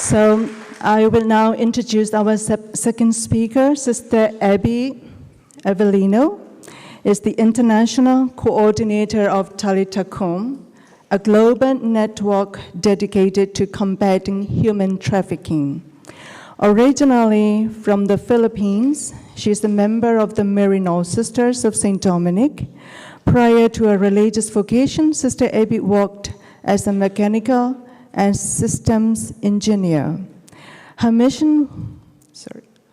So I will now introduce our second speaker, Sister Abby Avelino, is the International Coordinator of Talitha Kum, a global network dedicated to combating human trafficking. Originally from the Philippines, she is a member of the Maryknoll Sisters of St. Dominic. Prior to her religious vocation, Sister Abby worked as a mechanical and systems engineer. Her mission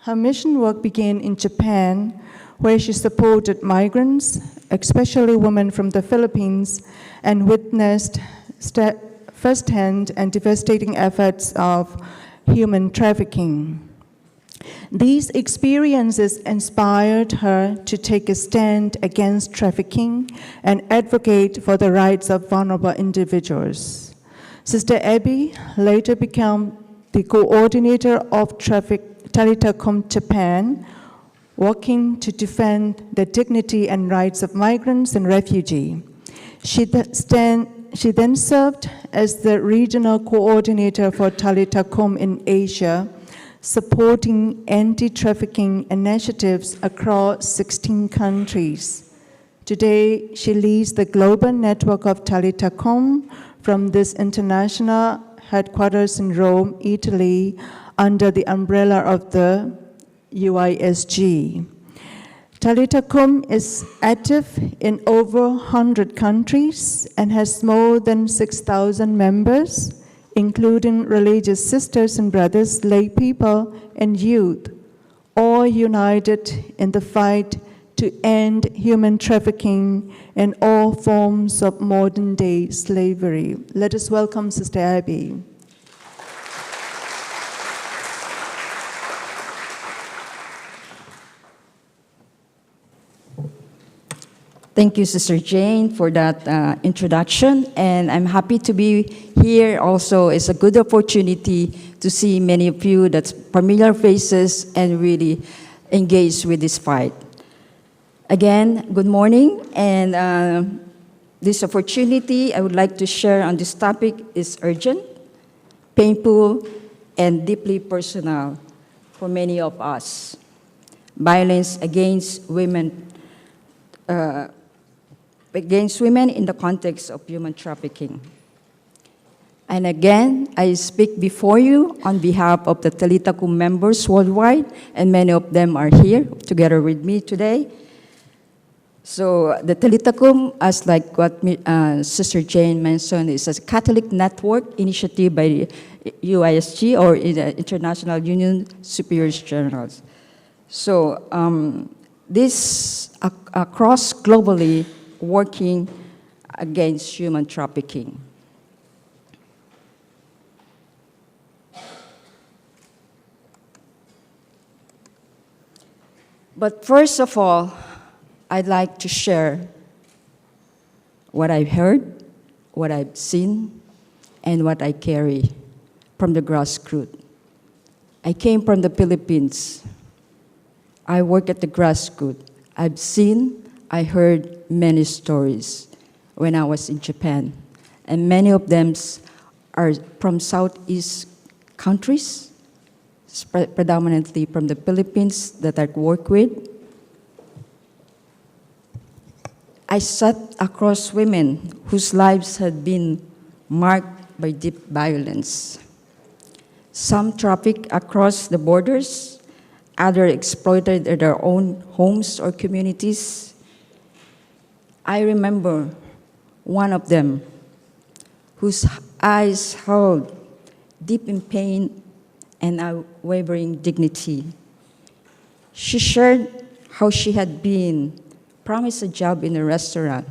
work began in Japan, where she supported migrants, especially women from the Philippines, and witnessed firsthand and devastating efforts of human trafficking. These experiences inspired her to take a stand against trafficking and advocate for the rights of vulnerable individuals. Sister Abby later became the coordinator of Talitha Kum Japan, working to defend the dignity and rights of migrants and refugees. She then served as the regional coordinator for Talitha Kum in Asia, supporting anti-trafficking initiatives across 16 countries. Today, she leads the global network of Talitha Kum from this international headquarters in Rome, Italy, under the umbrella of the UISG. Talitha Kum is active in over 100 countries and has more than 6,000 members, including religious sisters and brothers, lay people, and youth, all united in the fight to end human trafficking and all forms of modern-day slavery. Let us welcome Sister Abby. Thank you, Sister Jane, for that introduction, and I'm happy to be here also. It's a good opportunity to see many of you that's familiar faces and really engaged with this fight. Again, good morning, and this opportunity I would like to share on this topic is urgent, painful, and deeply personal for many of us. Violence against women in the context of human trafficking. And again, I speak before you on behalf of the Talitha Kum members worldwide, and many of them are here together with me today. So the Talitha Kum, as like what Sister Jane mentioned, is a Catholic network initiative by UISG, or International Union Superior Journals. So this across globally working against human trafficking. But first of all, I'd like to share what I've heard, what I've seen, and what I carry from the grassroots. I came from the Philippines. I work at the grassroots. I've seen, I heard many stories when I was in Japan, and many of them are from Southeast countries, predominantly from the Philippines that I work with. I sat across women whose lives had been marked by deep violence. Some trafficked across the borders, others exploited in their own homes or communities. I remember one of them whose eyes held deep in pain and unwavering dignity. She shared how she had been promised a job in a restaurant.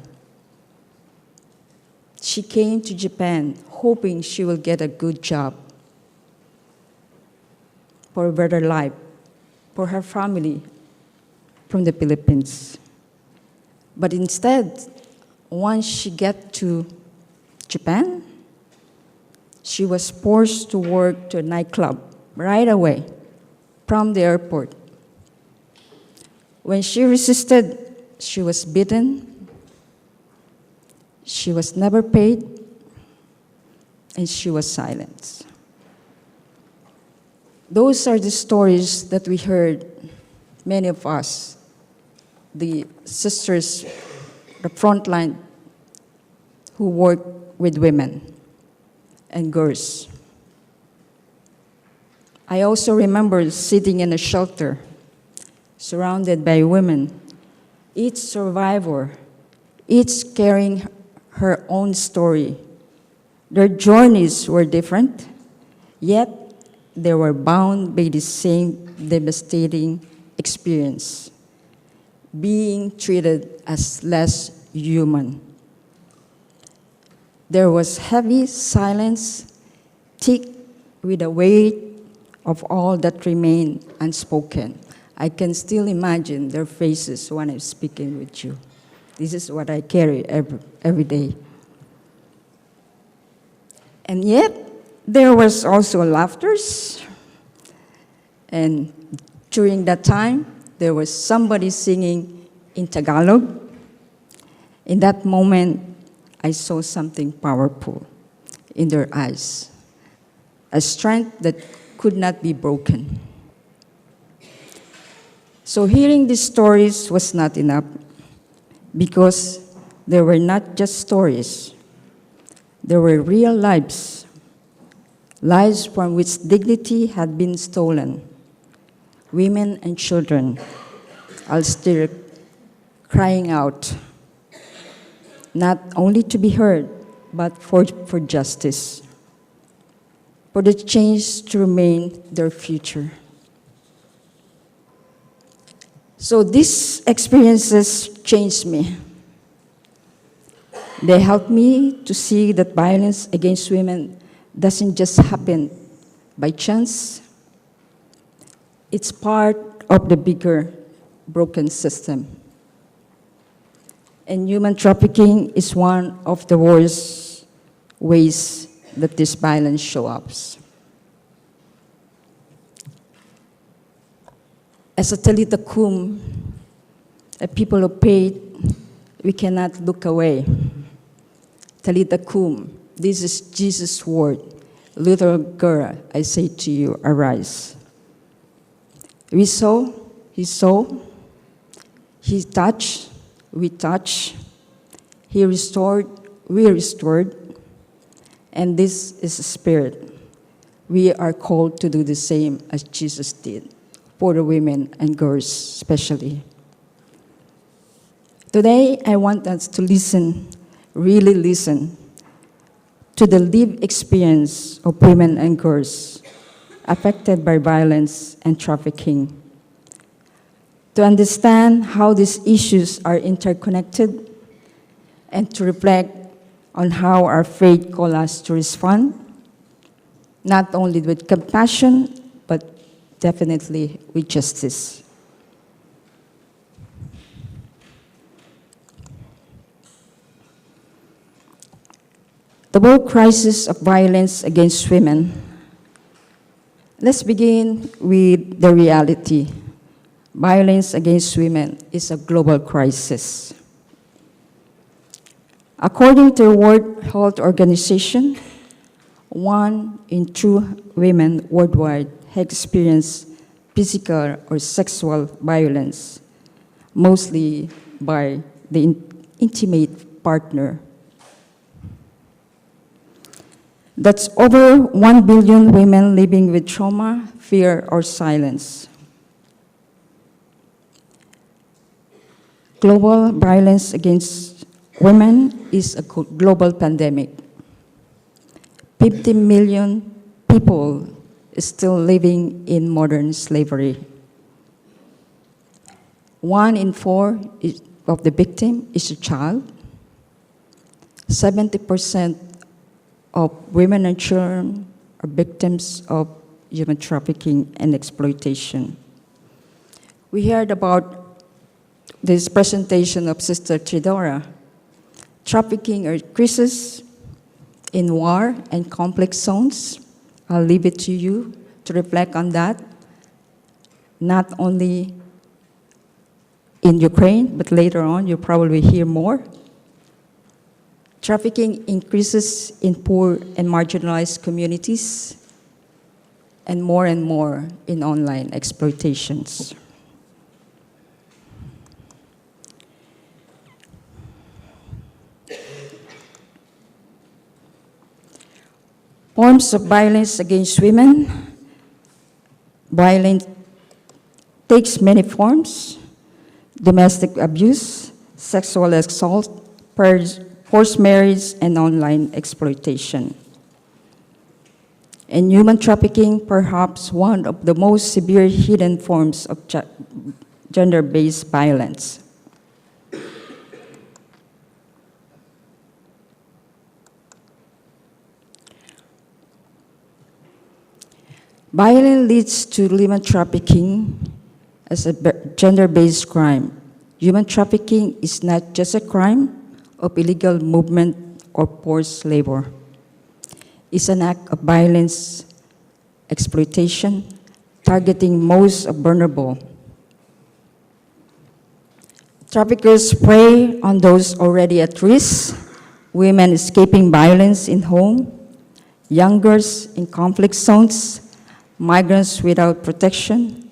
She came to Japan hoping she will get a good job for a better life for her family from the Philippines. But instead, once she got to Japan, she was forced to work to a nightclub right away from the airport. When she resisted, she was beaten, she was never paid, and she was silenced. Those are the stories that we heard, many of us, the sisters, the frontline who work with women and girls. I also remember sitting in a shelter, surrounded by women, each survivor, each carrying her own story. Their journeys were different, yet they were bound by the same devastating experience, being treated as less human. There was heavy silence, thick with the weight of all that remained unspoken. I can still imagine their faces when I'm speaking with you. This is what I carry every day. And yet, there was also laughters. And during that time, there was somebody singing in Tagalog. In that moment, I saw something powerful in their eyes, a strength that could not be broken. So hearing these stories was not enough, because they were not just stories. There were real lives, lives from which dignity had been stolen. Women and children are still crying out, not only to be heard, but for justice, for the change to remain their future. So these experiences changed me. They helped me to see that violence against women doesn't just happen by chance. It's part of the bigger broken system. And human trafficking is one of the worst ways that this violence shows up. As a Talitha Kum, a people of faith, we cannot look away. Talitha Kum, this is Jesus' word. Little girl, I say to you, arise. We saw, he touched, we touched, he restored, we restored, and this is a spirit. We are called to do the same as Jesus did, for the women and girls especially. Today, I want us to listen, really listen, to the lived experience of women and girls affected by violence and trafficking, to understand how these issues are interconnected, and to reflect on how our faith calls us to respond, not only with compassion, but definitely with justice. The world crisis of violence against women. Let's begin with the reality. Violence against women is a global crisis. According to the World Health Organization, 1 in 2 women worldwide have experienced physical or sexual violence, mostly by the intimate partner. That's over 1 billion women living with trauma, fear, or silence. Global violence against women is a global pandemic. 50 million people are still living in modern slavery. 1 in 4 of the victim is a child. 70% of women and children are victims of human trafficking and exploitation. We heard about this presentation of Sister Tridora. Trafficking increases in war and complex zones. I'll leave it to you to reflect on that, not only in Ukraine, but later on you'll probably hear more. Trafficking increases in poor and marginalized communities. and more in online exploitations. Forms of violence against women. Violence takes many forms: domestic abuse, sexual assault, forced marriage, and online exploitation. And human trafficking, perhaps one of the most severe hidden forms of gender-based violence. Violence leads to human trafficking as a gender-based crime. Human trafficking is not just a crime of illegal movement or forced labor. It's an act of violence, exploitation, targeting most vulnerable. Traffickers prey on those already at risk, women escaping violence in home, young girls in conflict zones, migrants without protection,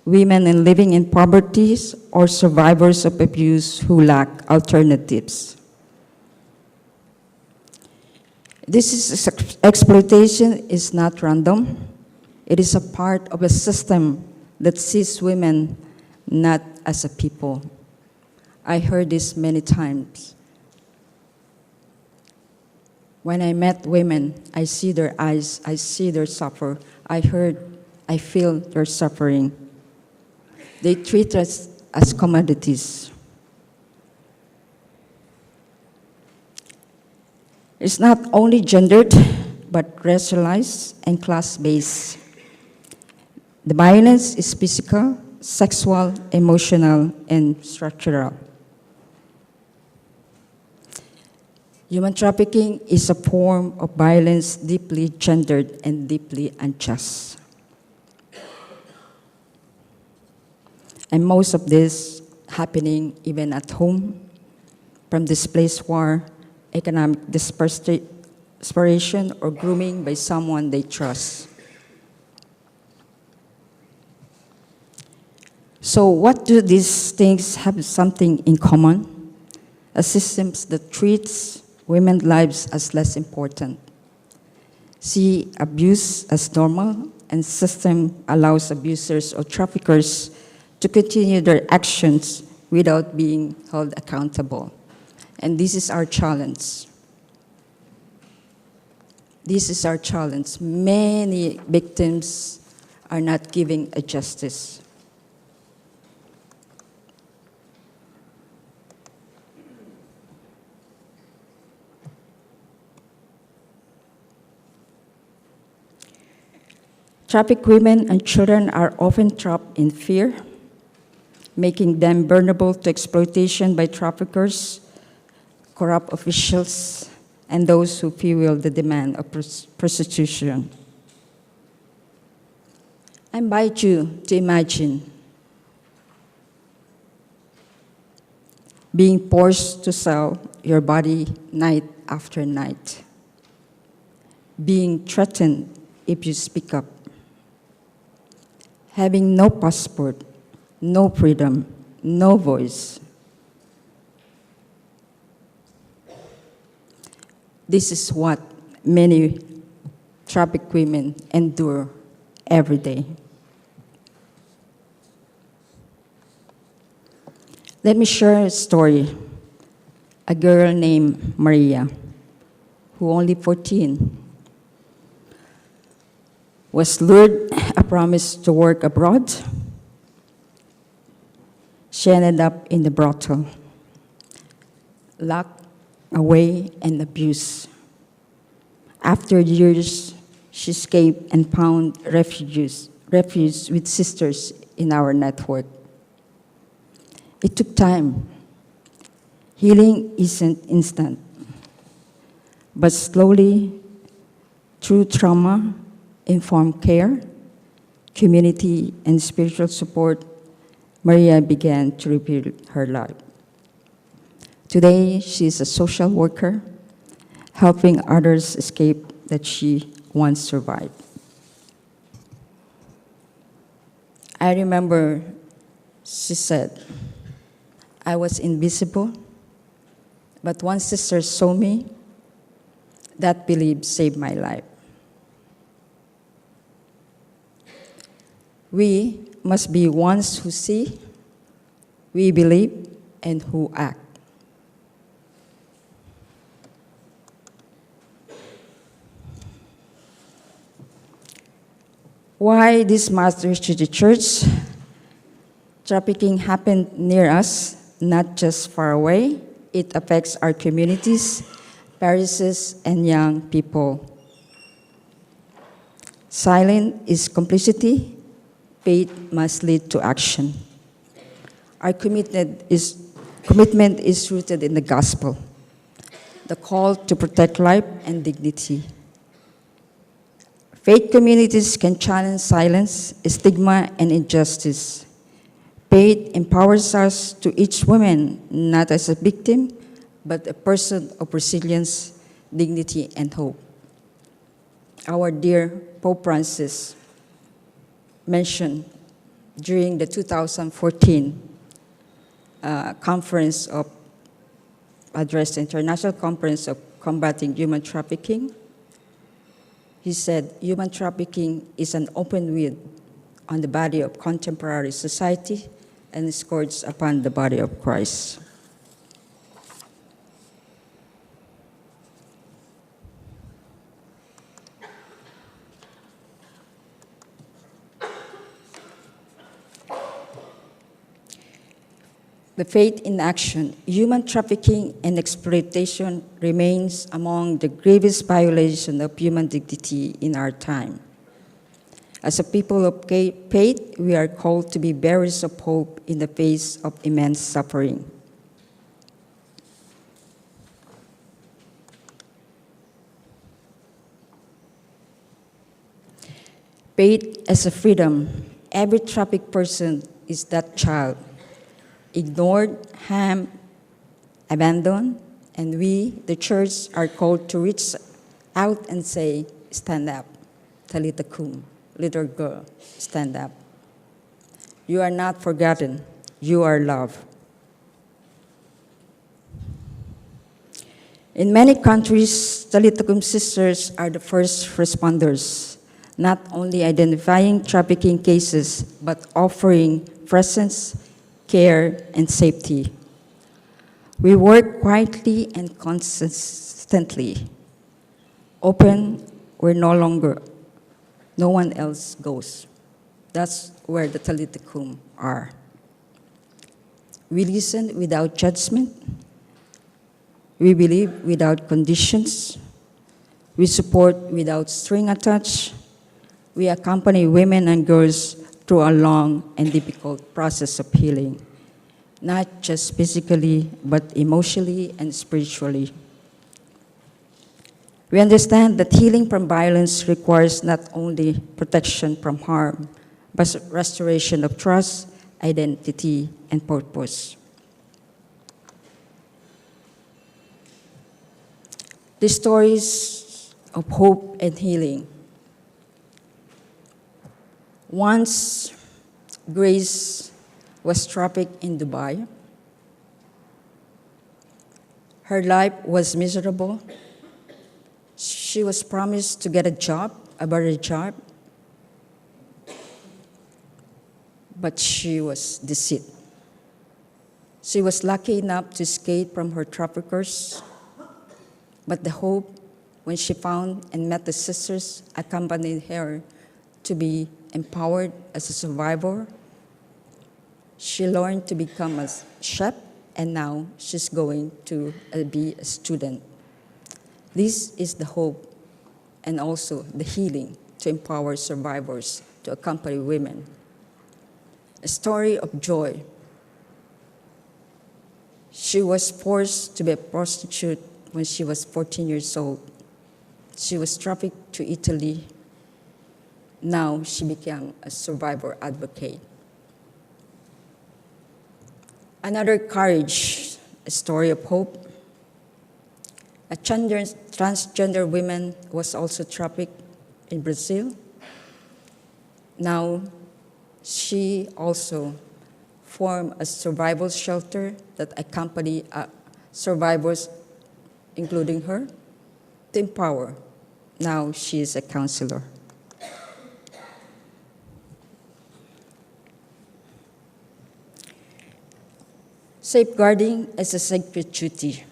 women living in poverty, or survivors of abuse who lack alternatives. This exploitation is not random. It is a part of a system that sees women not as a people. I heard this many times. When I met women, I see their eyes, I see their suffer. I feel their suffering. They treat us as commodities. It's not only gendered, but racialized and class-based. The violence is physical, sexual, emotional, and structural. Human trafficking is a form of violence deeply gendered and deeply unjust. And most of this happening even at home, from displaced war, economic desperation, or grooming by someone they trust. So what do these things have something in common? A system that treats women's lives as less important. See abuse as normal, and system allows abusers or traffickers to continue their actions without being held accountable. And this is our challenge. This is our challenge. Many victims are not given a justice. Trafficked women and children are often trapped in fear, making them vulnerable to exploitation by traffickers, corrupt officials, and those who fuel the demand of prostitution. I invite you to imagine being forced to sell your body night after night, being threatened if you speak up, having no passport, no freedom, no voice. This is what many trafficked women endure every day. Let me share a story. A girl named Maria, who only 14, was lured a promise to work abroad. She ended up in the brothel, locked away and abused. After years, she escaped and found refuge with sisters in our network. It took time. Healing isn't instant. But slowly, through trauma, informed care, community, and spiritual support, Maria began to rebuild her life. Today, she is a social worker, helping others escape that she once survived. I remember she said, I was invisible, but one sister saw me. That belief saved my life. We must be ones who see, we believe, and who act. Why this matters to the church? Trafficking happened near us, not just far away. It affects our communities, parishes, and young people. Silence is complicity. Faith must lead to action. Our commitment is rooted in the gospel, the call to protect life and dignity. Faith communities can challenge silence, stigma, and injustice. Faith empowers us to each woman, not as a victim, but a person of resilience, dignity, and hope. Our dear Pope Francis mentioned during the 2014 conference of address, the International Conference of Combating Human Trafficking. He said, human trafficking is an open wound on the body of contemporary society and a scourge upon the body of Christ. The faith in action, human trafficking and exploitation remains among the gravest violations of human dignity in our time. As a people of faith, we are called to be bearers of hope in the face of immense suffering. Faith as a freedom. Every trafficked person is that child, ignored, harmed, abandoned, and we, the church, are called to reach out and say, stand up, Talitha Kum, little girl, stand up. You are not forgotten, you are loved. In many countries, Talitha Kum sisters are the first responders, not only identifying trafficking cases, but offering presence, care, and safety. We work quietly and consistently. Open where no one else goes. That's where the Talitha Kum are. We listen without judgment. We believe without conditions. We support without string attached. We accompany women and girls through a long and difficult process of healing, not just physically, but emotionally and spiritually. We understand that healing from violence requires not only protection from harm, but restoration of trust, identity, and purpose. The stories of hope and healing. Once, Grace was trafficked in Dubai. Her life was miserable. She was promised to get a better job, but she was deceived. She was lucky enough to escape from her traffickers, but the hope when she found and met the sisters accompanied her to be empowered as a survivor. She learned to become a chef, and now she's going to be a student. This is the hope and also the healing to empower survivors to accompany women. A story of joy. She was forced to be a prostitute when she was 14 years old. She was trafficked to Italy. Now she became a survivor advocate. Another courage, a story of hope. A transgender woman was also trafficked in Brazil. Now She also formed a survival shelter that accompany survivors, including her, to empower. Now she is a counselor. Safeguarding is a sacred duty,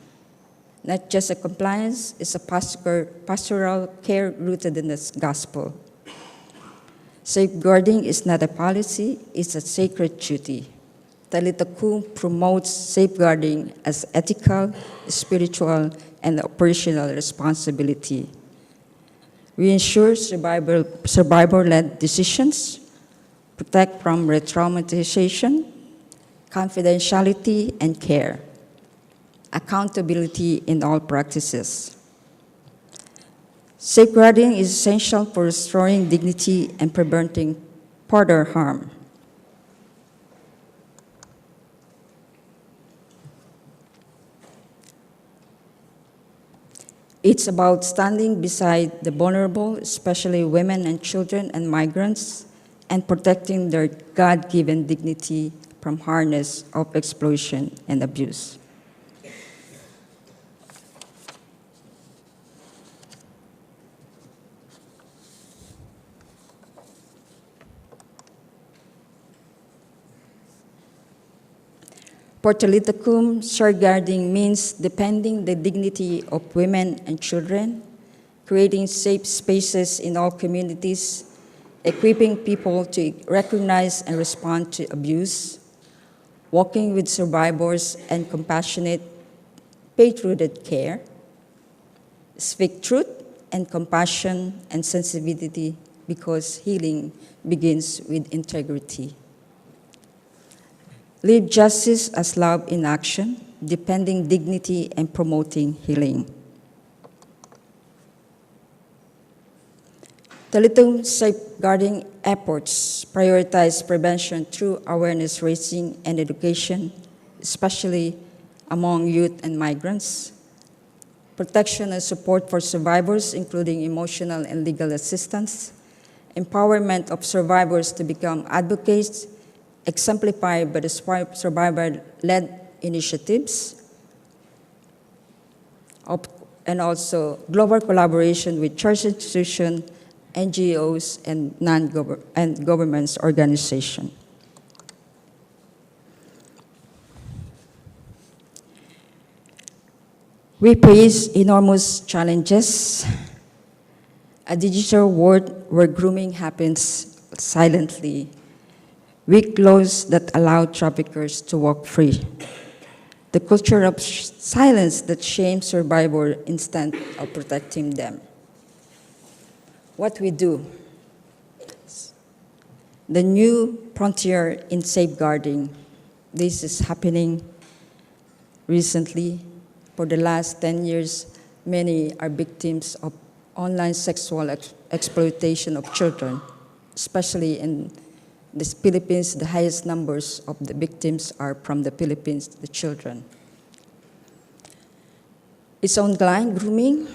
not just a compliance, it's a pastoral care rooted in the gospel. Safeguarding is not a policy, it's a sacred duty. Talitha Kum promotes safeguarding as ethical, spiritual, and operational responsibility. We ensure survivor-led decisions, protect from re-traumatization, confidentiality and care, accountability in all practices. Safeguarding is essential for restoring dignity and preventing further harm. It's about standing beside the vulnerable, especially women and children and migrants, and protecting their God-given dignity from harness of exploitation and abuse. For Talitha Kum, safeguarding means defending the dignity of women and children, creating safe spaces in all communities, equipping people to recognize and respond to abuse, working with survivors and compassionate, faith-rooted care, speak truth and compassion and sensitivity because healing begins with integrity. Live justice as love in action, defending dignity and promoting healing. Talitha safeguarding efforts prioritize prevention through awareness raising and education, especially among youth and migrants, protection and support for survivors, including emotional and legal assistance, empowerment of survivors to become advocates, exemplified by the survivor-led initiatives, and also global collaboration with church institutions, NGOs, and government organizations. We face enormous challenges. A digital world where grooming happens silently, weak laws that allow traffickers to walk free, the culture of silence that shames survivors instead of protecting them. What we do, the new frontier in safeguarding. This is happening recently. For the last 10 years, many are victims of online sexual exploitation of children, especially in the Philippines. The highest numbers of the victims are from the Philippines, the children. It's online grooming,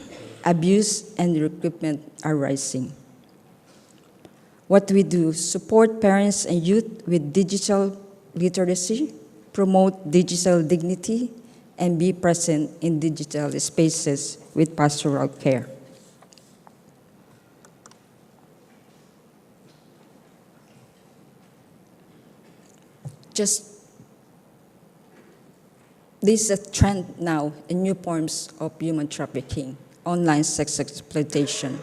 abuse, and recruitment are rising. What we do, support parents and youth with digital literacy, promote digital dignity, and be present in digital spaces with pastoral care. This is a trend now in new forms of human trafficking, online sex exploitation.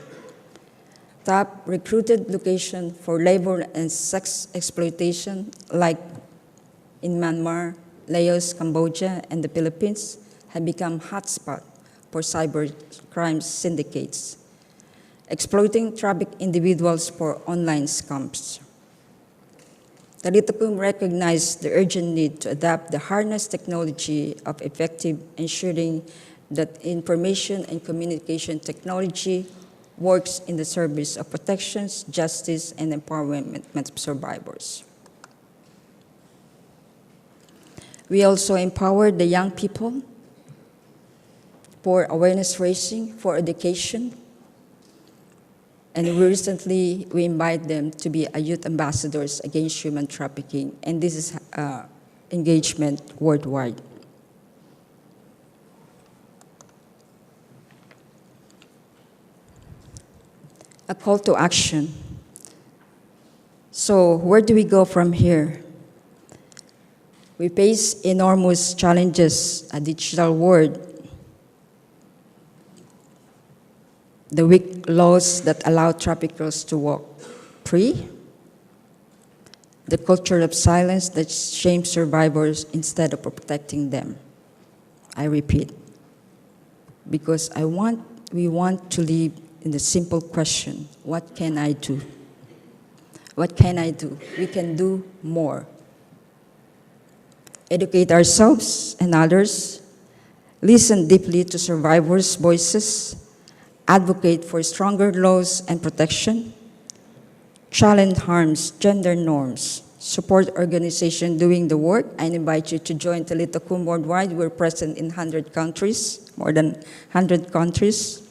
Top recruited location for labor and sex exploitation, like in Myanmar, Laos, Cambodia, and the Philippines, have become hotspots for cybercrime syndicates, exploiting trafficked individuals for online scams. Talitha Kum recognized the urgent need to adapt the harness technology of effective ensuring that information and communication technology works in the service of protections, justice, and empowerment of survivors. We also empower the young people for awareness raising, for education, And recently, we invite them to be a youth ambassadors against human trafficking, and this is engagement worldwide. A call to action. So where do we go from here? We face enormous challenges, a digital world, the weak laws that allow traffickers to walk free, the culture of silence that shames survivors instead of protecting them. I repeat, because we want to live in the simple question, what can I do? What can I do? We can do more. Educate ourselves and others, listen deeply to survivors' voices, advocate for stronger laws and protection, challenge harms, gender norms, support organizations doing the work. I invite you to join Talitha Kum worldwide. We're present in 100 countries, more than 100 countries.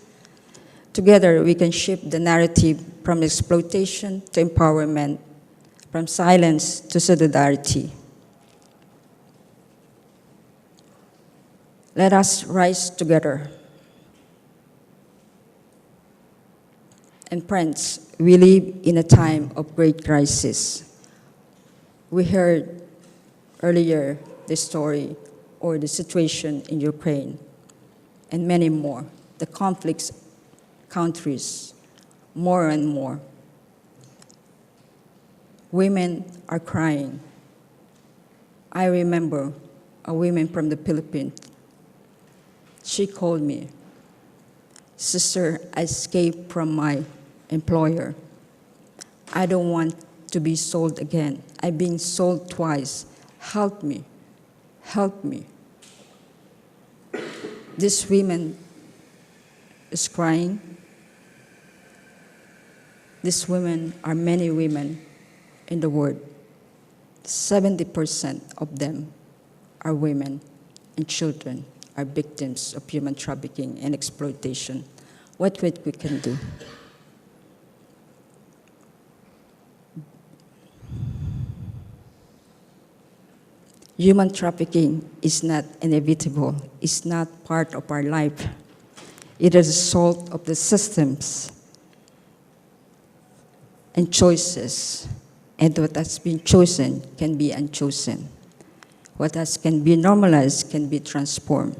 Together, we can shift the narrative from exploitation to empowerment, from silence to solidarity. Let us rise together. And friends, we live in a time of great crisis. We heard earlier the story or the situation in Ukraine and many more, the conflicts countries, more and more. Women are crying. I remember a woman from the Philippines. She called me, "Sister, I escaped from my employer. I don't want to be sold again. I've been sold twice. Help me, help me." This woman is crying. These women are many women in the world. 70% of them are women and children are victims of human trafficking and exploitation. What we can do? Human trafficking is not inevitable. It's not part of our life. It is a result of the systems and choices. And what has been chosen can be unchosen. What can be normalized can be transformed.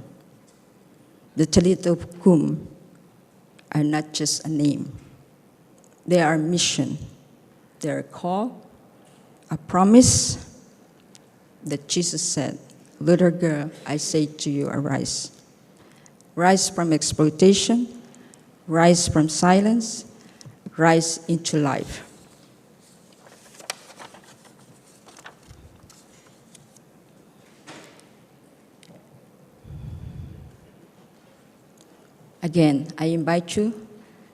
The Talitha Kum are not just a name. They are a mission. They are a call, a promise that Jesus said, "Little girl, I say to you, arise." Rise from exploitation, rise from silence, rise into life. Again, I invite you,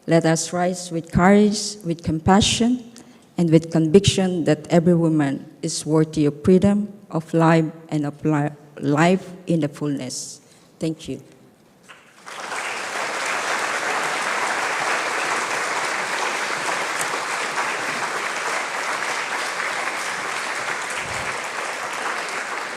let us rise with courage, with compassion, and with conviction that every woman is worthy of freedom, of life, and of life in the fullness. Thank you.